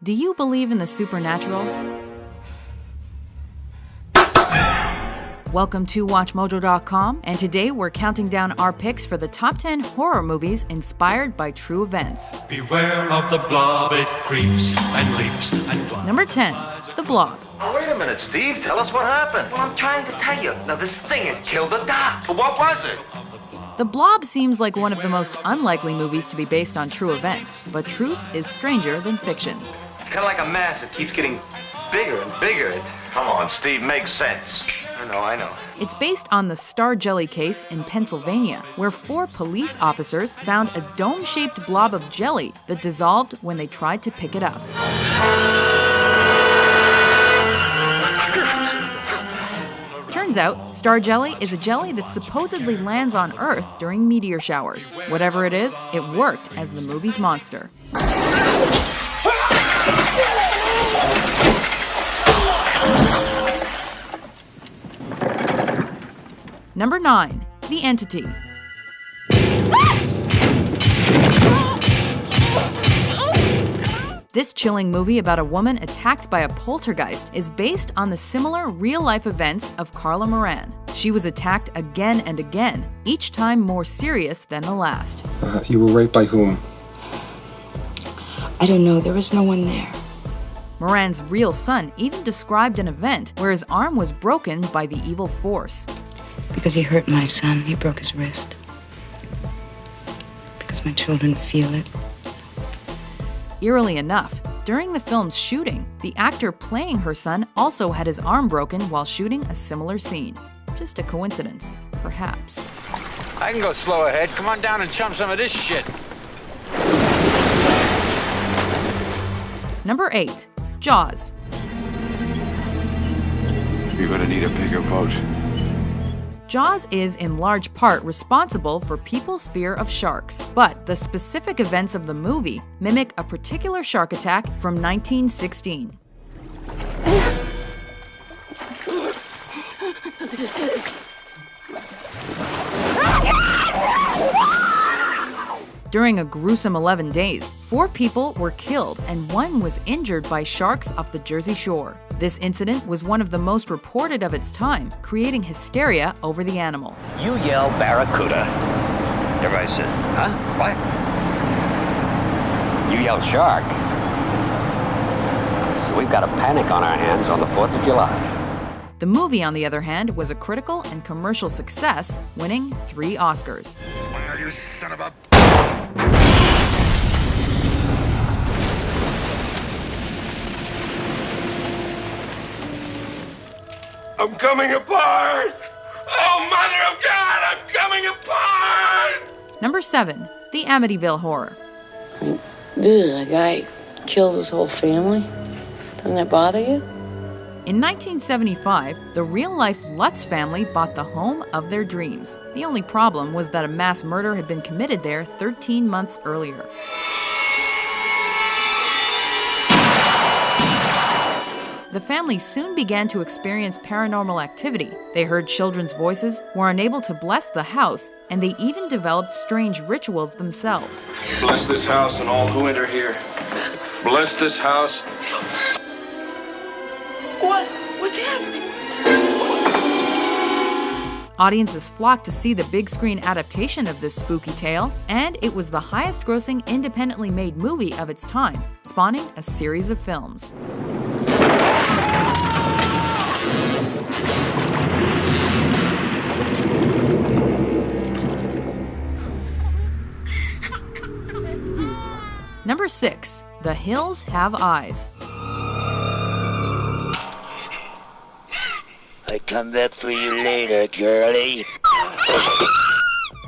Do you believe in the supernatural? Welcome to WatchMojo.com, and today we're counting down our picks for the top 10 horror movies inspired by true events. Beware of the blob, it creeps and leaps and glides. Number 10, The Blob. Oh, wait a minute, Steve. Tell us what happened. Well, I'm trying to tell you. Now, this thing had killed the doc. But what was it? The Blob seems like one of the most unlikely movies to be based on true events, but truth is stranger than fiction. It's kind of like a mass that keeps getting bigger and bigger. Come on, Steve. Makes sense. I know. It's based on the Star Jelly case in Pennsylvania, where 4 police officers found a dome-shaped blob of jelly that dissolved when they tried to pick it up. Turns out, Star Jelly is a jelly that supposedly lands on Earth during meteor showers. Whatever it is, it worked as the movie's monster. Number 9, The Entity. This chilling movie about a woman attacked by a poltergeist is based on the similar real-life events of Carla Moran. She was attacked again and again, each time more serious than the last. You were raped by whom? I don't know. There was no one there. Moran's real son even described an event where his arm was broken by the evil force. Because he hurt my son, he broke his wrist. Because my children feel it. Eerily enough, during the film's shooting, the actor playing her son also had his arm broken while shooting a similar scene. Just a coincidence, perhaps. I can go slow ahead. Come on down and chum some of this shit. Number 8, Jaws. You're gonna need a bigger boat. Jaws is in large part responsible for people's fear of sharks, but the specific events of the movie mimic a particular shark attack from 1916. During a gruesome 11 days, 4 people were killed and 1 was injured by sharks off the Jersey Shore. This incident was one of the most reported of its time, creating hysteria over the animal. You yell barracuda. Everybody says, huh? What? You yell shark. We've got a panic on our hands on the 4th of July. The movie, on the other hand, was a critical and commercial success, winning 3 Oscars. Well, you son of a... I'm coming apart! Oh, Mother of God, I'm coming apart! Number 7, The Amityville Horror. A guy kills his whole family? Doesn't that bother you? In 1975, the real-life Lutz family bought the home of their dreams. The only problem was that a mass murder had been committed there 13 months earlier. The family soon began to experience paranormal activity. They heard children's voices, were unable to bless the house, and they even developed strange rituals themselves. Bless this house and all who enter here. Bless this house. What's happening? Audiences flocked to see the big screen adaptation of this spooky tale, and it was the highest-grossing independently made movie of its time, spawning a series of films. Number 6, The Hills Have Eyes. I come back for you later, girlie.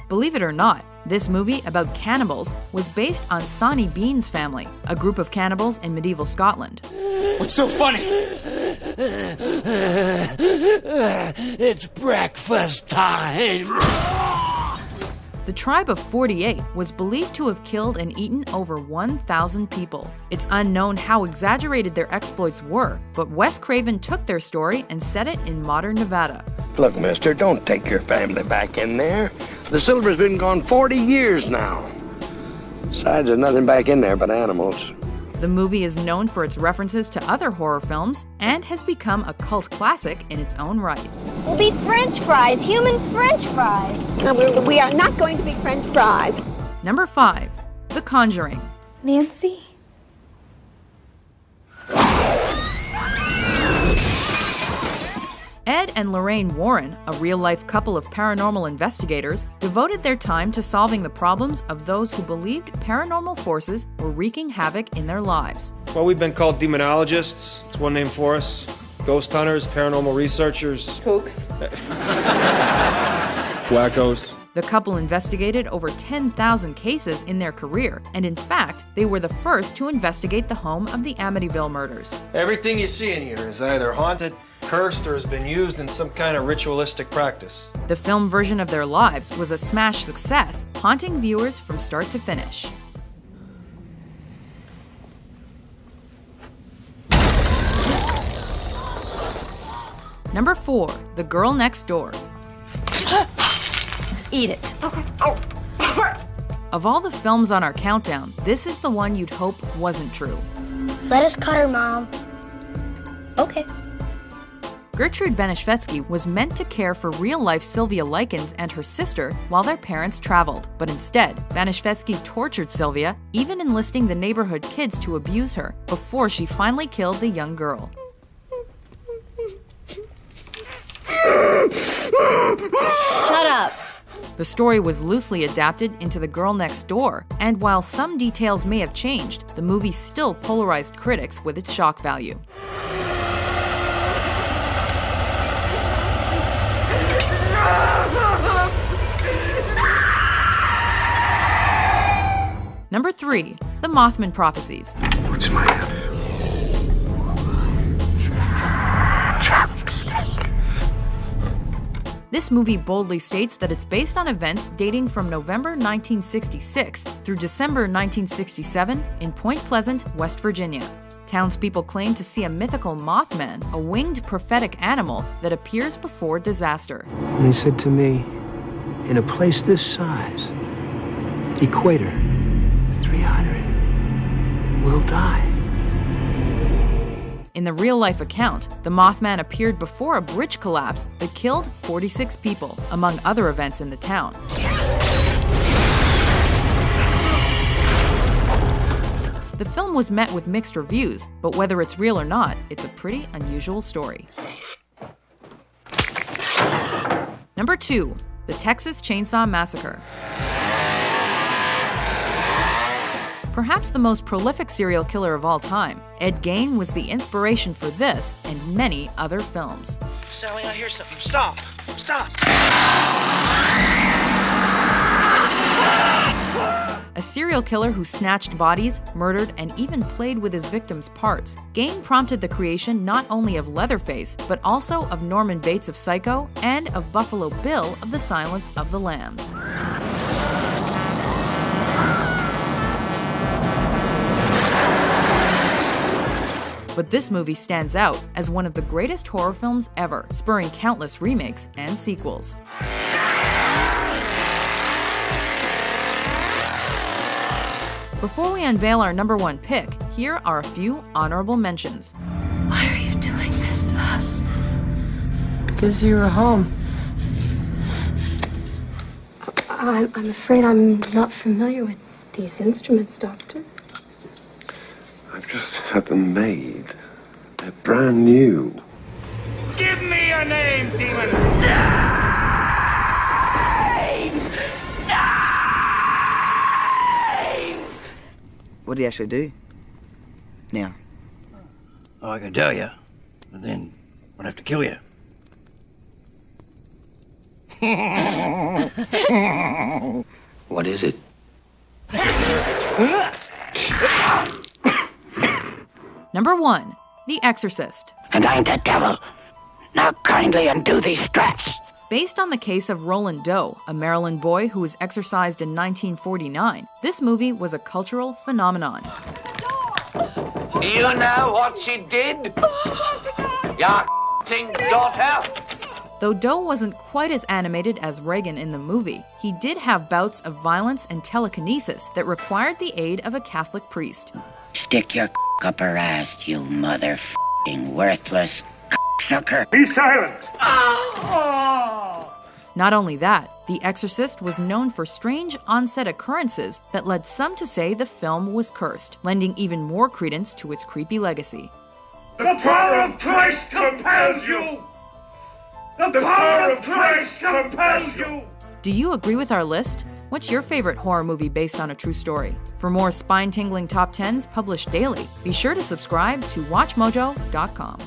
Believe it or not, this movie about cannibals was based on Sonny Bean's family, a group of cannibals in medieval Scotland. What's so funny? It's breakfast time. The tribe of 48 was believed to have killed and eaten over 1,000 people. It's unknown how exaggerated their exploits were, but Wes Craven took their story and set it in modern Nevada. Look, mister, don't take your family back in there. The silver's been gone 40 years now. Besides, there's nothing back in there but animals. The movie is known for its references to other horror films and has become a cult classic in its own right. We'll be French fries, human French fries. No, we are not going to be French fries. Number 5. The Conjuring. Nancy? Ed and Lorraine Warren, a real-life couple of paranormal investigators, devoted their time to solving the problems of those who believed paranormal forces were wreaking havoc in their lives. Well, we've been called demonologists. It's one name for us. Ghost hunters, paranormal researchers. Kooks. Wackos. The couple investigated over 10,000 cases in their career, and in fact, they were the first to investigate the home of the Amityville murders. Everything you see in here is either haunted, cursed, or has been used in some kind of ritualistic practice. The film version of their lives was a smash success, haunting viewers from start to finish. Number 4. The Girl Next Door. Eat it. Of all the films on our countdown, this is the one you'd hope wasn't true. Let us cut her, Mom. Okay. Gertrude Benishvetsky was meant to care for real-life Sylvia Likens and her sister while their parents traveled, but instead, Benishvetsky tortured Sylvia, even enlisting the neighborhood kids to abuse her, before she finally killed the young girl. Shut up. The story was loosely adapted into The Girl Next Door, and while some details may have changed, the movie still polarized critics with its shock value. Number 3. The Mothman Prophecies. What's my habit? This movie boldly states that it's based on events dating from November 1966 through December 1967 in Point Pleasant, West Virginia. Townspeople claim to see a mythical Mothman, a winged prophetic animal that appears before disaster. And he said to me, in a place this size, equator, 300 will die. In the real-life account, the Mothman appeared before a bridge collapse that killed 46 people, among other events in the town. The film was met with mixed reviews, but whether it's real or not, it's a pretty unusual story. Number 2. The Texas Chainsaw Massacre. Perhaps the most prolific serial killer of all time, Ed Gein was the inspiration for this and many other films. Sally, I hear something. Stop! Stop! A serial killer who snatched bodies, murdered, and even played with his victims' parts, Gein prompted the creation not only of Leatherface, but also of Norman Bates of Psycho and of Buffalo Bill of The Silence of the Lambs. But this movie stands out as one of the greatest horror films ever, spurring countless remakes and sequels. Before we unveil our number 1 pick, here are a few honorable mentions. Why are you doing this to us? Because you were home. I'm afraid I'm not familiar with these instruments, Doctor. I've just had them made. They're brand new. Give me your name, demon! Names! What do you actually do now? Oh, I can tell you, but then I'd have to kill you. What is it? Number 1. The Exorcist. And I'm the devil. Now kindly undo these straps. Based on the case of Roland Doe, a Maryland boy who was exorcised in 1949, this movie was a cultural phenomenon. You know what she did? Your daughter? Though Doe wasn't quite as animated as Reagan in the movie, he did have bouts of violence and telekinesis that required the aid of a Catholic priest. Stick your up her ass, you mother-f***ing worthless sucker. Be silent! Not only that, The Exorcist was known for strange on-set occurrences that led some to say the film was cursed, lending even more credence to its creepy legacy. The power of Christ compels you! The power of Christ compels you! Do you agree with our list? What's your favorite horror movie based on a true story? For more spine-tingling top 10s published daily, be sure to subscribe to WatchMojo.com.